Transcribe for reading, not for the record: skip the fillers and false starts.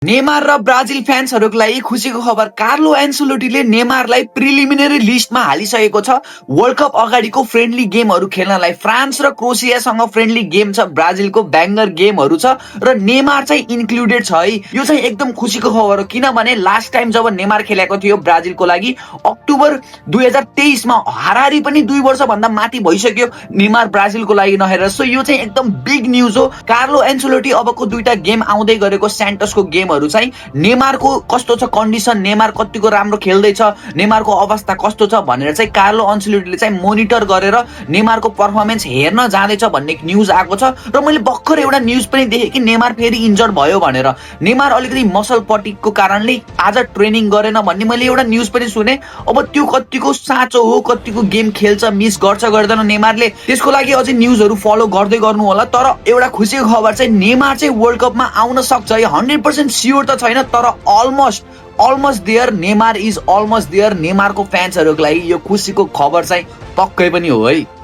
Neymar र Brazil फ्यान्सहरूको लागि खुसीको खबर। कार्लो एन्सेलोटीले नेमारलाई प्रिलिमिनरी लिस्टमा हालिसकेको छ वर्ल्ड कप अगाडिको फ्रेन्डली गेमहरू खेल्नलाई। फ्रान्स र क्रोसियासँग फ्रेन्डली गेम छ, ब्राजिलको ब्याङ्गर गेमहरू छ र नेमार चाहिँ इन्क्लुडेड छ है। यो चाहिँ एकदम खुसीको खबर हो, किनभने लास्ट टाइम जब नेमार खेलेको थियो ब्राजिलको लागि अक्टोबर 2023 मा हाराहारी पनि 2 वर्षभन्दा माथि भइसक्यो नेमार ब्राजिलको लागि नहेरेर। सो यो चाहिँ एकदम बिग न्युज हो। कार्लो एन्सेलोटी अबको 2टा गेम आउँदै गरेको स्यान्टोसको गेम चाहिँ नेमारको कस्तो छ कन्डिसन, नेमार कतिको राम्रो खेल्दैछ, नेमारको अवस्था कस्तो छ भनेर चाहिँ कार्लो एन्सेलोटीले चाहिँ मोनिटर गरेर नेमारको पर्फर्मेन्स हेर्न जाँदैछ भन्ने न्युज आएको छ। र मैले भर्खर एउटा न्युज पनि देखेँ कि नेमार फेरि इन्जर्ड भयो भनेर। नेमार अलिकति मसल पटिकको कारणले आज ट्रेनिङ गरेन भन्ने मैले एउटा न्युज पनि सुने। अब त्यो कतिको साँचो हो, कतिको गेम खेल्छ, मिस गर्छ गर्दैन नेमारले, त्यसको लागि अझै न्युजहरू फलो गर्दै गर्नु होला। तर एउटा खुसीको खबर चाहिँ नेमार चाहिँ वर्ल्ड कपमा आउन सक्छ है। 100% स्योर त छैन तर almost there, Neymar is almost there. नेमारको फ्यान्सहरूको लागि यो खुसीको खबर चाहिँ पक्कै पनि हो है।